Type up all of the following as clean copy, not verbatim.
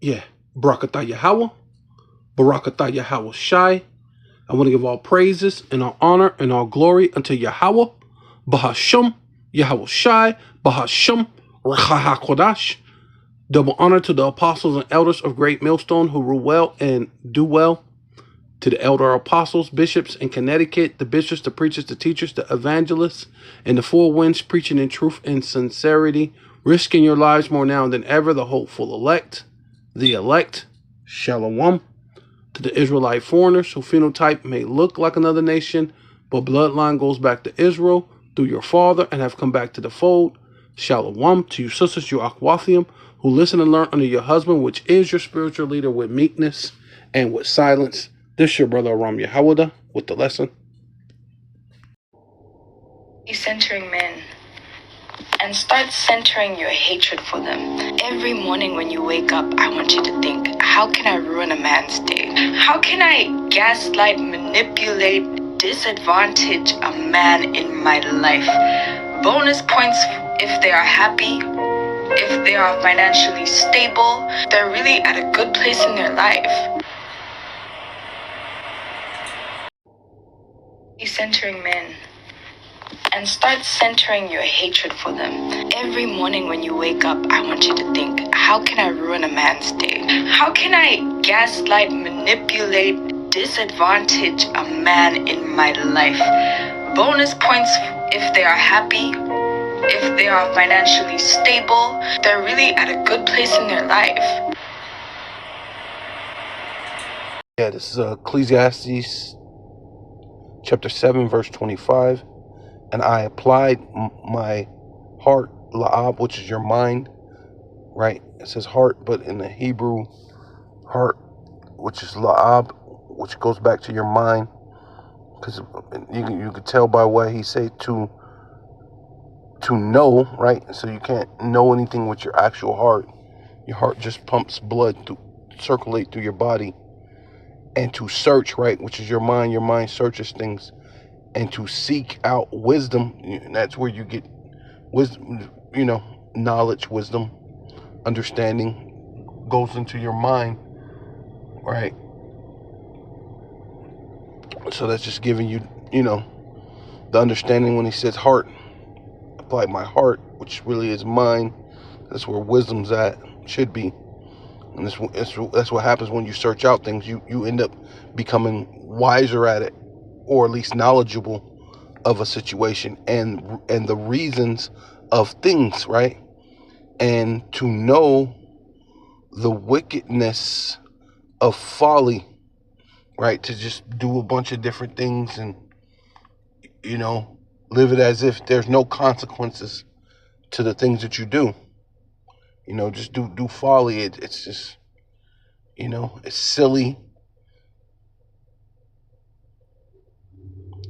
Yeah, Barakatah Yahweh, Barakatah Yahweh Shai. I want to give all praises and all honor and all glory unto Yahweh, Bahasham, Yahweh Shai, Bahasham, Racha HaKodash. Double honor to the apostles and elders of Great Millstone who rule well and do well. To the elder apostles, bishops in Connecticut, the bishops, the preachers, the teachers, the evangelists, and the four winds preaching in truth and sincerity, risking your lives more now than ever, the hopeful elect, the elect, Shalom. To the Israelite foreigners whose phenotype may look like another nation, but bloodline goes back to Israel through your father and have come back to the fold, Shalom. To you sisters, you Akwathium, who listen and learn under your husband, which is your spiritual leader, with meekness and with silence. This your brother Aram Yahawada with the lesson. Centering men, and start centering your hatred for them. Every morning when you wake up, I want you to think, how can I ruin a man's day? How can I gaslight, manipulate, disadvantage a man in my life? Bonus points if they are happy, if they are financially stable, they're really at a good place in their life. Centering men, and start centering your hatred for them. Every morning when you wake up, I want you to think, how can I ruin a man's day? How can I gaslight, manipulate, disadvantage a man in my life? Bonus points if they are happy, if they are financially stable, they're really at a good place in their life. Yeah, this is Ecclesiastes chapter 7, verse 25. And I applied my heart, la'ab, which is your mind, right? It says heart, but in the Hebrew, heart, which is la'ab, which goes back to your mind. Because you could tell by what he said to know, right? So you can't know anything with your actual heart. Your heart just pumps blood to circulate through your body. And to search, right, which is your mind searches things. And to seek out wisdom, and that's where you get wisdom, knowledge, wisdom, understanding goes into your mind, right? So that's just giving you, the understanding when he says heart. Apply my heart, which really is mine. That's where wisdom's at, should be. And that's what happens when you search out things. You end up becoming wiser at it, or at least knowledgeable of a situation and the reasons of things, right? And to know the wickedness of folly, right? To just do a bunch of different things and, live it as if there's no consequences to the things that you do. Just do folly. It's just, it's silly,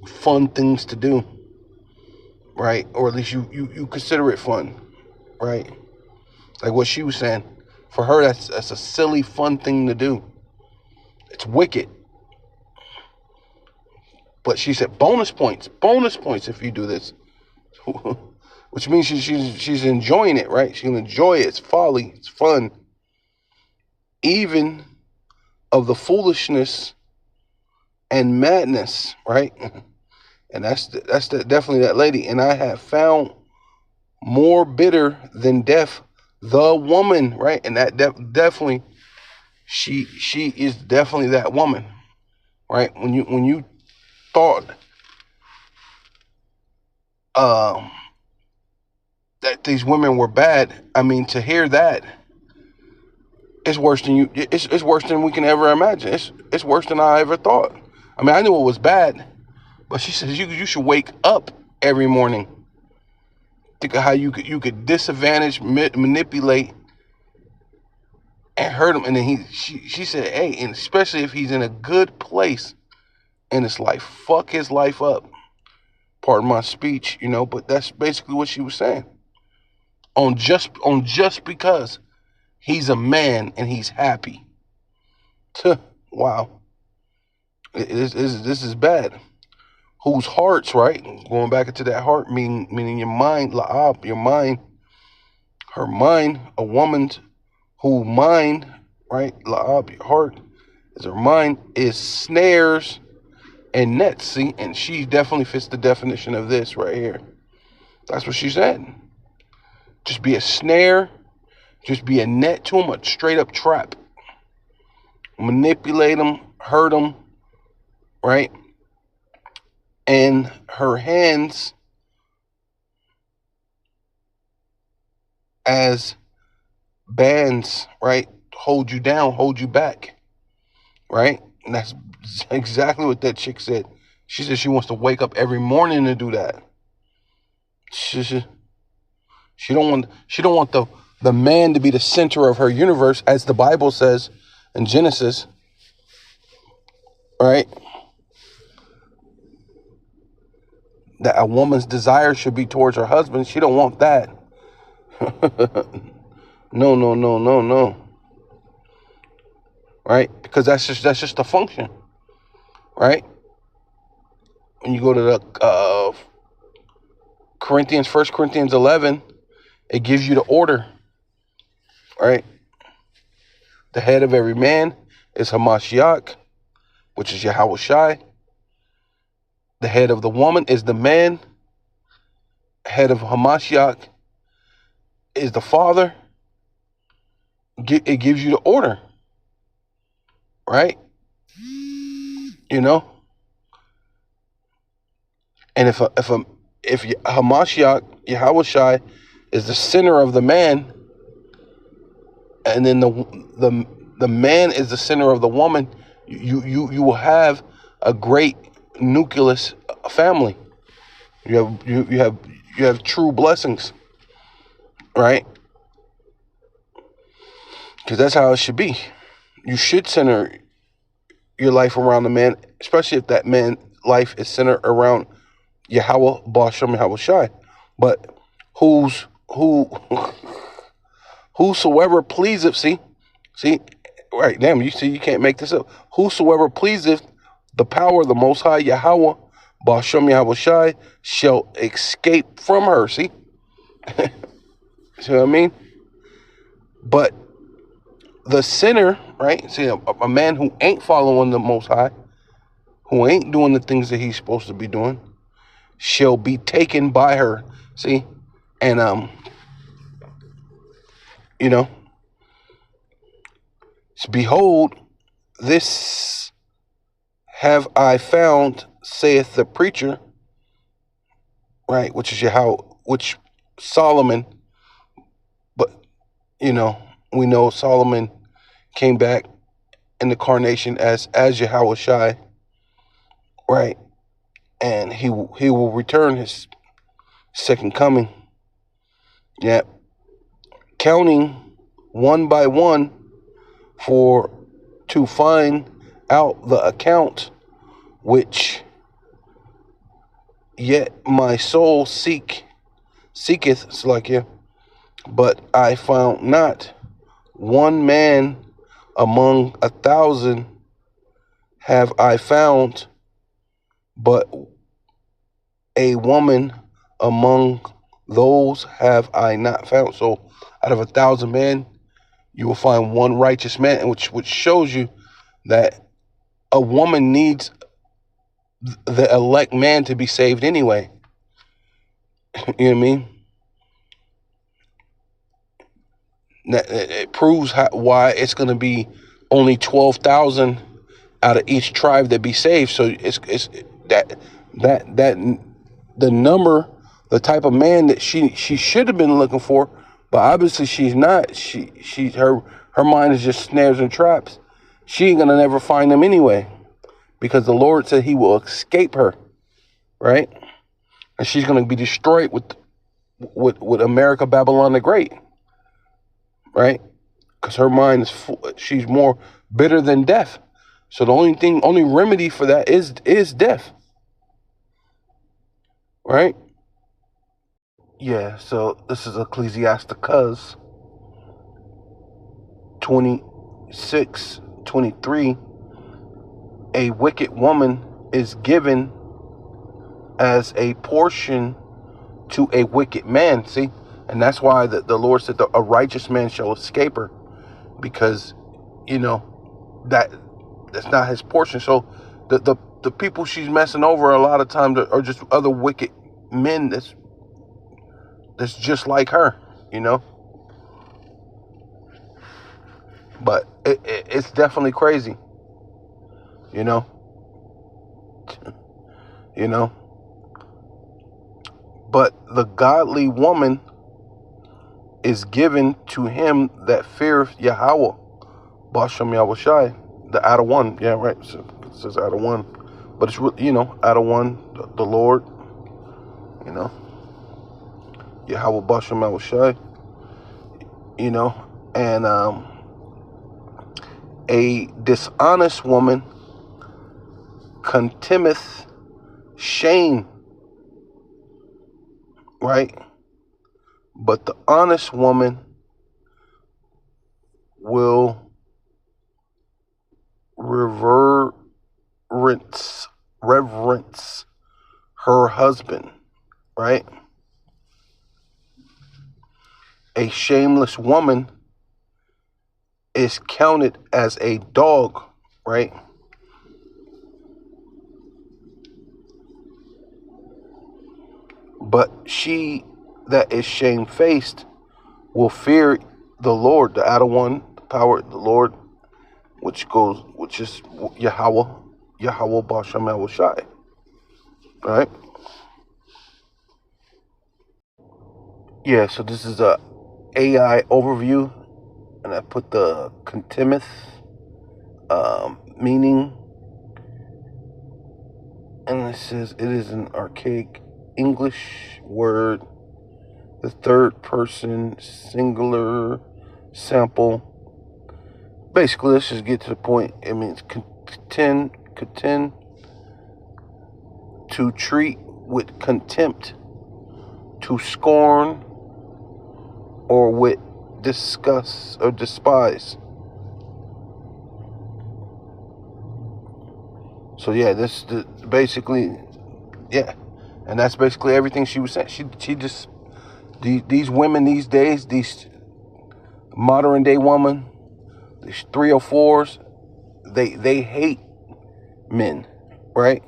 fun things to do, right? Or at least you consider it fun, right? Like what she was saying, for her that's a silly, fun thing to do. It's wicked. But she said bonus points if you do this, which means she's enjoying it, right? She'll enjoy it. It's folly, it's fun, even of the foolishness and madness, right? And that's definitely that lady. And I have found more bitter than death, the woman, right? And that definitely, she is definitely that woman, right? When you thought that these women were bad, I mean, to hear that, it's worse than it's worse than we can ever imagine. It's worse than I ever thought. I mean, I knew it was bad, but she says you should wake up every morning. Think of how you could disadvantage, manipulate, and hurt him. And then she said, hey, and especially if he's in a good place in his life, fuck his life up. Pardon my speech, but that's basically what she was saying. On just because he's a man and he's happy. Wow. This is bad. Whose hearts, right? Going back into that heart, meaning your mind, la'ab, your mind, her mind, a woman's who mind, right? La'ab, your heart, is her mind, is snares and nets. See, and she definitely fits the definition of this right here. That's what she said. Just be a snare, just be a net to them, a straight up trap. Manipulate them, hurt them, right? And her hands as bands, right? Hold you down, hold you back, right? And that's exactly what that chick said. She said she wants to wake up every morning to do that. She don't want the man to be the center of her universe, as the Bible says in Genesis, right? That a woman's desire should be towards her husband. She don't want that. No. Right? Because that's just a function. Right? When you go to the 1 Corinthians 11, it gives you the order. Right? The head of every man is Hamashiach, which is Yahweh Shai. The head of the woman is the man. Head of Hamashiach is the father. It gives you the order. Right? You know? And if Hamashiach, Yahweh Shai, is the center of the man, and then the man is the center of the woman, you will have a great nucleus family. You have true blessings, right? Because that's how it should be. You should center your life around the man, especially if that man's life is centered around Yahweh, Ba'ashem, Yahweh Shai. But whosoever pleaseth, see, right, damn, you see, you can't make this up. Whosoever pleaseth the power of the Most High, Yahweh, Ba'ashem, Yahweh Shai, shall escape from her, see? See what I mean? But the sinner, right, see, a man who ain't following the Most High, who ain't doing the things that he's supposed to be doing, shall be taken by her, see? And, you know, behold, this have I found, saith the preacher, right, which is which Solomon, but, you know, we know Solomon came back in the carnation as Yahweh Shai, right, and he will return his second coming. Yeah, counting one by one to find out the account which yet my soul seeketh, Salakia, but I found not. One man among 1,000 have I found, but a woman among those have I not found. So out of 1,000 men, you will find one righteous man, and which shows you that a woman needs the elect man to be saved anyway. You know what I mean? It proves why it's going to be only 12,000 out of each tribe that be saved. So it's that the number, the type of man that she should have been looking for, but obviously she's not. Her mind is just snares and traps. She ain't gonna never find them anyway, because the Lord said He will escape her, right? And she's gonna be destroyed with America, Babylon the Great. Right? Because her mind is full, she's more bitter than death. So the only remedy for that is death. Right? Yeah, so this is Ecclesiasticus 26:23. A wicked woman is given as a portion to a wicked man. See? And that's why the Lord said a righteous man shall escape her, because you know, that's not his portion. So the people she's messing over a lot of times are just other wicked men that's just like her, you know. But it's definitely crazy, you know. You know. But the godly woman is given to him that feareth Yahweh, Bashem Yahushai, the out of one. Yeah, right. So it says out of one, but it's, you know, out of one, the Lord, you know, Yahweh Bashem Yahushai, you know, and a dishonest woman contemneth shame, right? But the honest woman will reverence her husband, right? A shameless woman is counted as a dog, right? But she that is shamefaced will fear the Lord, the outer one, the power of the Lord, which is Yahweh Bashem Yahushai, right? Yeah, so this is a AI overview, and I put the contemneth meaning, and it says it is an archaic English word, the third person singular sample. Basically, let's just get to the point. It means contend, to treat with contempt, to scorn, or with disgust or despise. So yeah, this basically, yeah, and that's basically everything she was saying. She just, these women these days, these modern day women, these 304s, they hate men, right?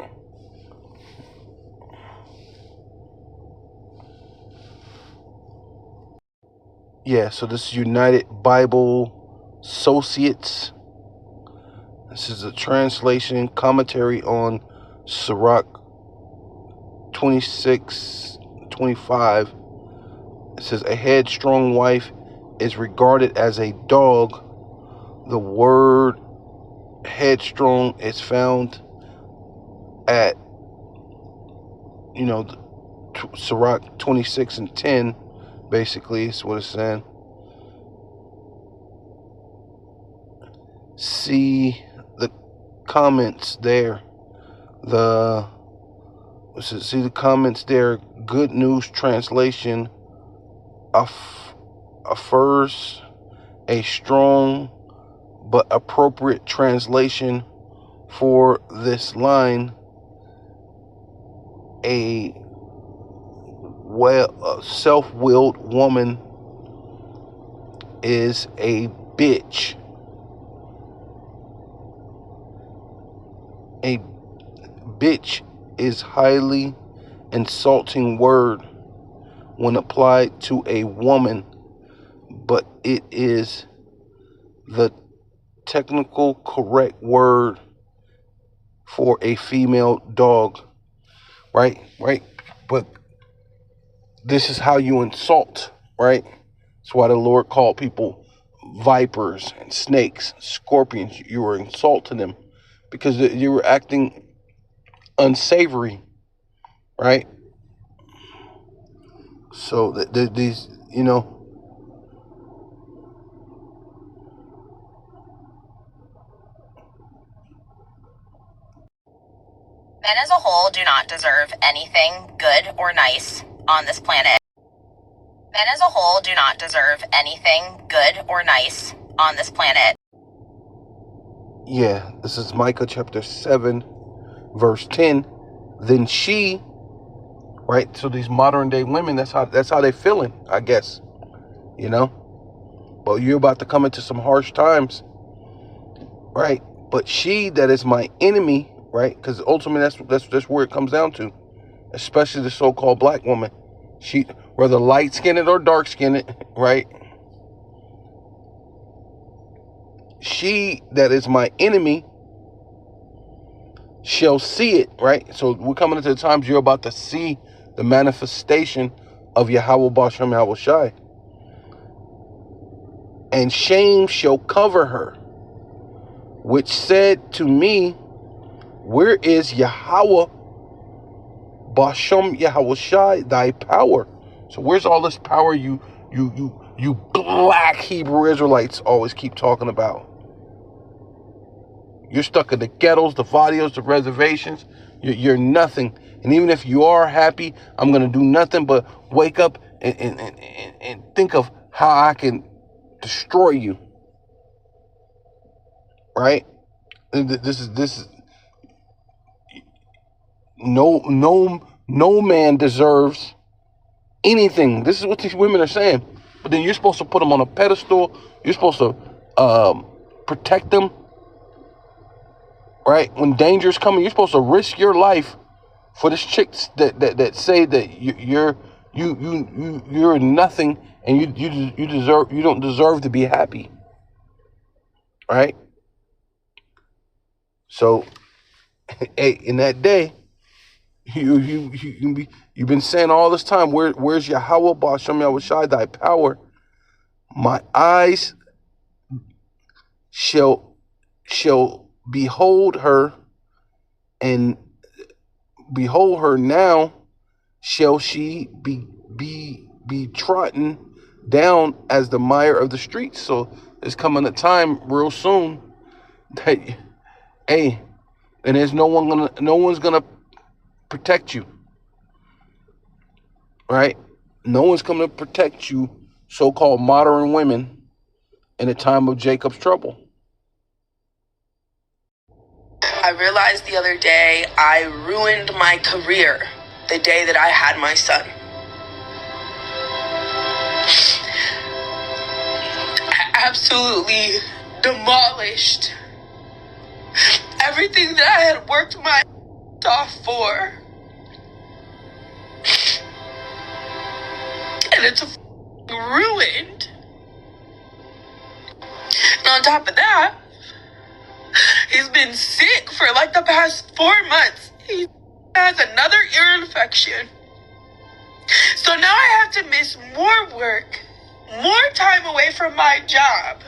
Yeah, so this is United Bible Associates. This is a translation commentary on Sirach 26:25. It says, a headstrong wife is regarded as a dog. The word headstrong is found at, you know, Sirach 26:10. Basically, is what it's saying. See the comments there. See the comments there. Good News Translation offers a strong but appropriate translation for this line. A self-willed woman is a bitch. A bitch is highly insulting word when applied to a woman, but it is the technical correct word for a female dog, right? But this is how you insult, right? That's why the Lord called people vipers and snakes, scorpions. You were insulting them because you were acting unsavory, right? So these, you know. Men as a whole do not deserve anything good or nice on this planet. Men as a whole do not deserve anything good or nice on this planet. Yeah, this is Micah chapter 7, verse 10. Then she, right? So these modern day women, that's how they feeling, I guess. You know? But you're about to come into some harsh times. right? But she that is my enemy, right? Because ultimately that's where it comes down to, especially the so-called black woman. She, whether light-skinned or dark-skinned, right? She that is my enemy shall see it, right? So we're coming into the times you're about to see the manifestation of Yahweh Bashem Yahweh Shai. And shame shall cover her, which said to me, where is Yahweh Bashem Yahweh Shai, thy power? So where's all this power you black Hebrew Israelites always keep talking about? You're stuck in the ghettos, the vadios, the reservations. You're nothing. And even if you are happy, I'm going to do nothing but wake up and think of how I can destroy you. Right? This is no man deserves anything. This is what these women are saying. But then you're supposed to put them on a pedestal. You're supposed to protect them. Right? When danger's coming, you're supposed to risk your life for this chicks that say that you're nothing and you don't deserve to be happy. Right? So, hey, in that day, you've been saying all this time, where's Yahweh Bashem Yahweh Shai, thy power? My eyes shall behold her, and behold her now shall she be trodden down as the mire of the streets. So there's coming a time real soon that, hey, and there's no one's gonna protect you, right? No one's gonna protect you, so-called modern women, in a time of Jacob's trouble. I realized the other day I ruined my career the day that I had my son. I absolutely demolished everything that I had worked my off for. And it's ruined. And on top of that, he's been sick for like the past 4 months. He has another ear infection. So now I have to miss more work, more time away from my job.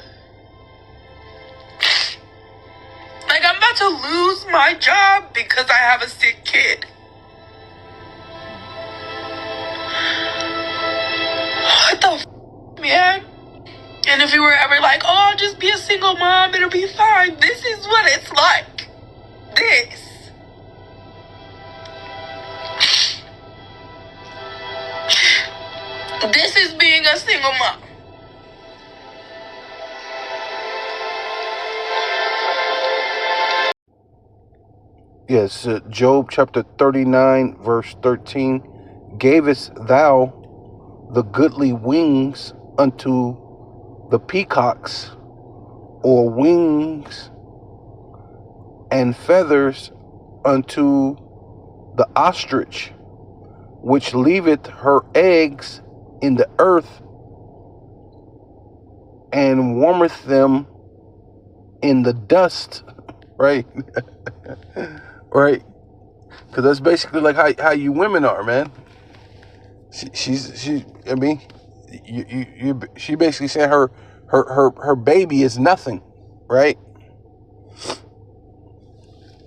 Like, I'm about to lose my job because I have a sick kid. What the f, man? And if you were ever like, oh, I'll just be a single mom, it'll be fine. This is what it's like. This is being a single mom. Yes, Job chapter 39, verse 13. Gavest thou the goodly wings unto the peacocks, or wings and feathers unto the ostrich, which leaveth her eggs in the earth, and warmeth them in the dust. Right? Right? Because that's basically like how you women are, man. She I mean, she basically said her baby is nothing, right?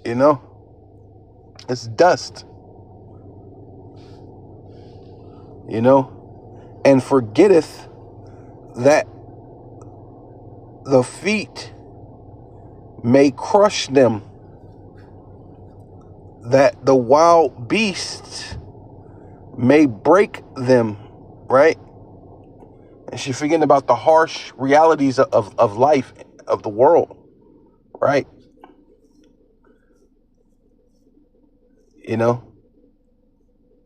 You know, it's dust. You know, and forgetteth that the feet may crush them, that the wild beasts may break them, right? And she's forgetting about the harsh realities of life, of the world, right? You know,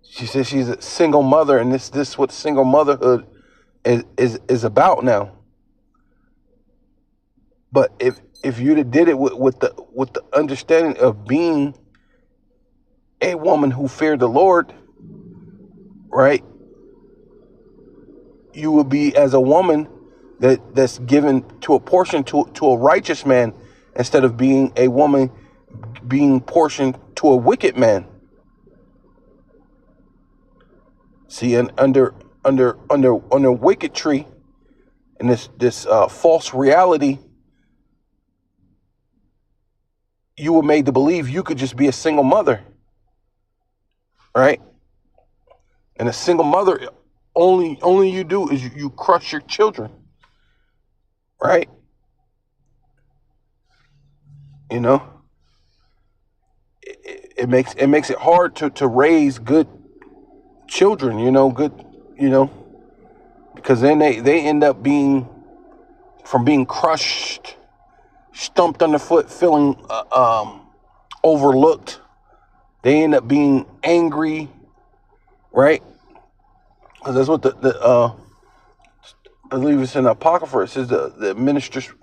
she says she's a single mother, and this is what single motherhood is about now. But if you'd have did it with the understanding of being a woman who feared the Lord, right, you would be as a woman that's given to a portion to a righteous man, instead of being a woman being portioned to a wicked man. See, and under wickedry and this false reality, you were made to believe you could just be a single mother, right? And a single mother, only you do is you crush your children, right? You know, it makes it hard to raise good children, because then they end up being crushed, stumped underfoot, feeling overlooked. They end up being angry, right? Because that's what I believe it's in the Apocrypha. It says the ministers,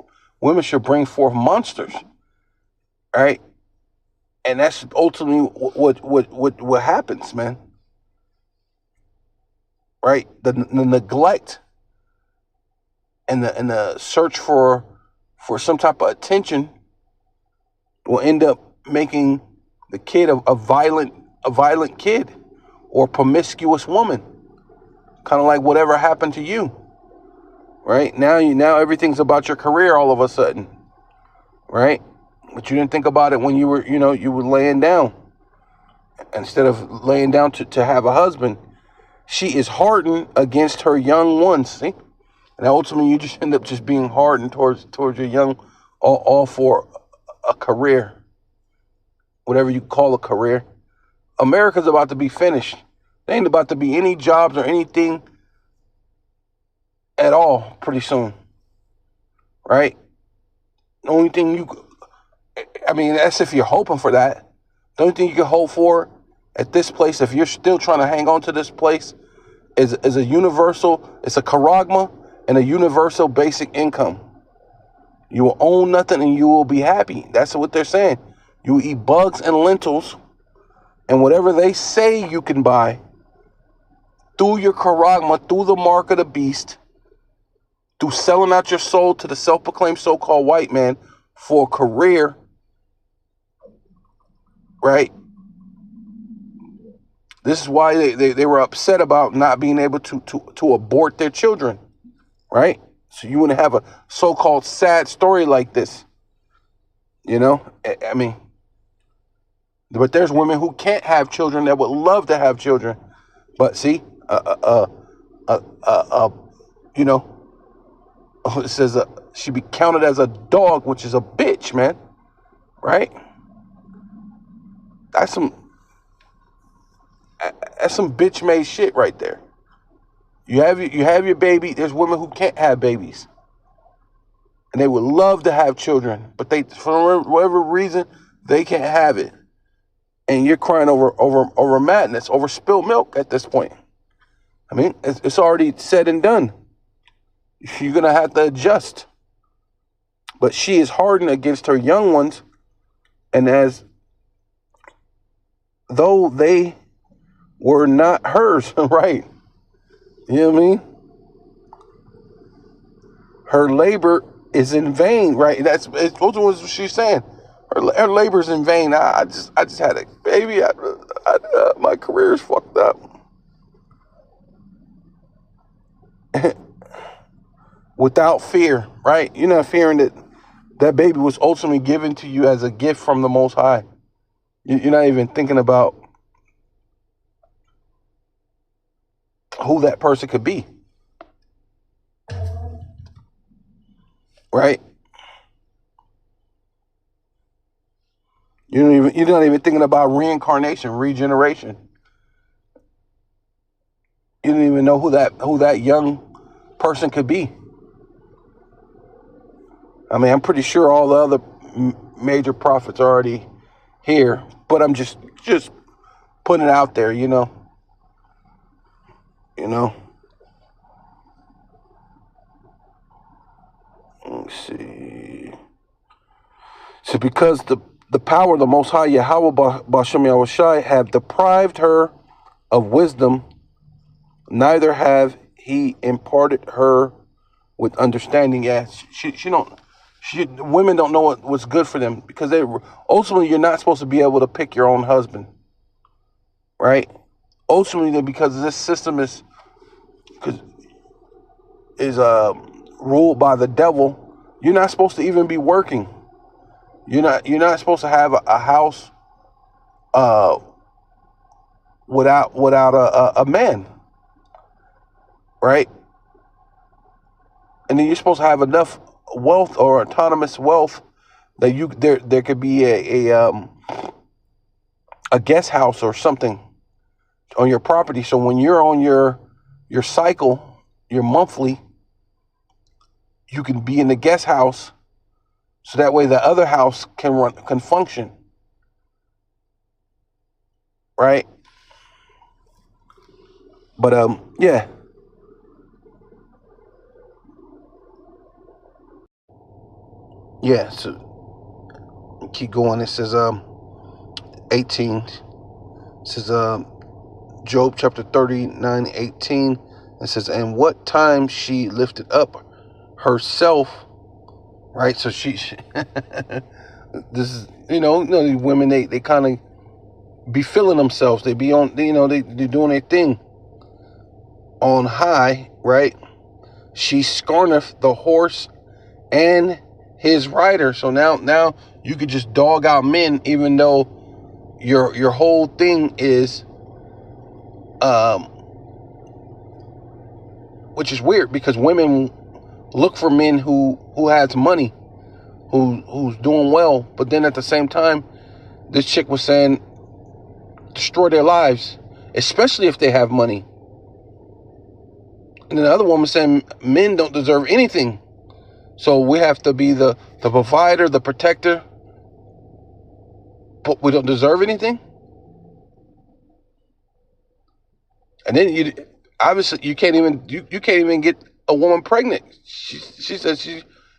women should bring forth monsters, right? And that's ultimately what happens, man. Right? The neglect and the search for some type of attention will end up making the kid a violent kid, or promiscuous woman. Kind of like whatever happened to you. Right? Now everything's about your career all of a sudden. Right? But you didn't think about it when you were laying down. Instead of laying down to have a husband, she is hardened against her young ones. See? And ultimately you just end up just being hardened towards your young, all for a career. Whatever you call a career. America's about to be finished. There ain't about to be any jobs or anything at all pretty soon. Right? The only thing that's if you're hoping for that. The only thing you can hope for at this place, if you're still trying to hang on to this place, is a universal, it's a charagma and a universal basic income. You will own nothing and you will be happy. That's what they're saying. You eat bugs and lentils and whatever they say you can buy through your charagma, through the mark of the beast, through selling out your soul to the self-proclaimed so-called white man for a career, right? This is why they were upset about not being able to abort their children, right? So you wouldn't have a so-called sad story like this, I mean, but there's women who can't have children that would love to have children, but see, it says she be counted as a dog, which is a bitch, man, right? That's some bitch made shit right there. You have your baby. There's women who can't have babies, and they would love to have children, but they, for whatever reason, they can't have it. And you're crying over madness, over spilled milk at this point. I mean, it's already said and done. You're gonna have to adjust. But she is hardened against her young ones, and as though they were not hers, right? You know what I mean? Her labor is in vain, right? That's what she's saying. Her labor is in vain. I just had a baby. My career is fucked up. Without fear, right? You're not fearing that baby was ultimately given to you as a gift from the Most High. You're not even thinking about who that person could be, right? You're not even thinking about reincarnation, regeneration. You don't even know who that young person could be. I mean, I'm pretty sure all the other major prophets are already here, but I'm just putting it out there, Let's see. So because the power of the Most High Yahweh Ba'Shem Yahushai have deprived her of wisdom, neither have he imparted her with understanding. Yeah, women don't know what's good for them, because ultimately you're not supposed to be able to pick your own husband, right? Ultimately, because this system is ruled by the devil, you're not supposed to even be working. You're not supposed to have a house without a man, right? And then you're supposed to have enough wealth or autonomous wealth that there could be a guest house or something on your property. So when you're on your cycle, your monthly, you can be in the guest house, so that way the other house can function, right? But yeah. Yeah, so keep going. It says 18. It says Job chapter 39:18. It says, and what time she lifted up herself, right? So she this is, these women, they kind of be feeling themselves. They be on, they're doing their thing on high, right? She scorneth the horse and his rider. So now you could just dog out men, even though your whole thing is which is weird, because women look for men who has money, who's doing well. But then at the same time, this chick was saying destroy their lives, especially if they have money. And then the other woman saying men don't deserve anything. So we have to be the provider, the protector, but we don't deserve anything. And then you can't even get a woman pregnant. She said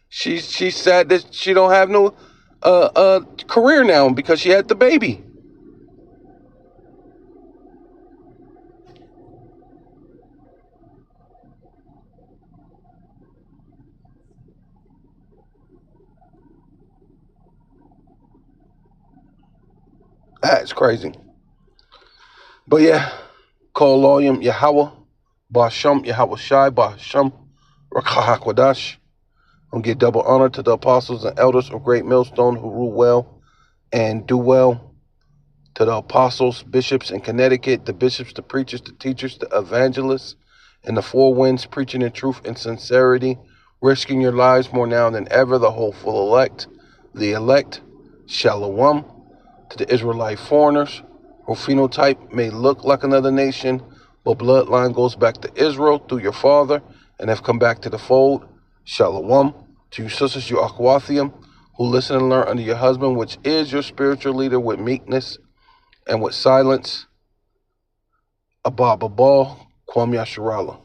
she's sad that she don't have no career now because she had the baby. That's crazy. But yeah, call Loyam Yahweh, Ba'Shem Yahweh Shai, Ba'Shem Rakah HaKodash. And give double honor to the apostles and elders of Great Millstone who rule well and do well. To the apostles, bishops in Connecticut, the bishops, the preachers, the teachers, the evangelists, and the four winds, preaching in truth and sincerity, risking your lives more now than ever, the hopeful elect, the elect, Shalom. To the Israelite foreigners, whose phenotype may look like another nation, but bloodline goes back to Israel through your father and have come back to the fold, Shalom. To you sisters, you Akwathium, who listen and learn under your husband, which is your spiritual leader, with meekness and with silence, Abba Babal, Kwam Yasharala.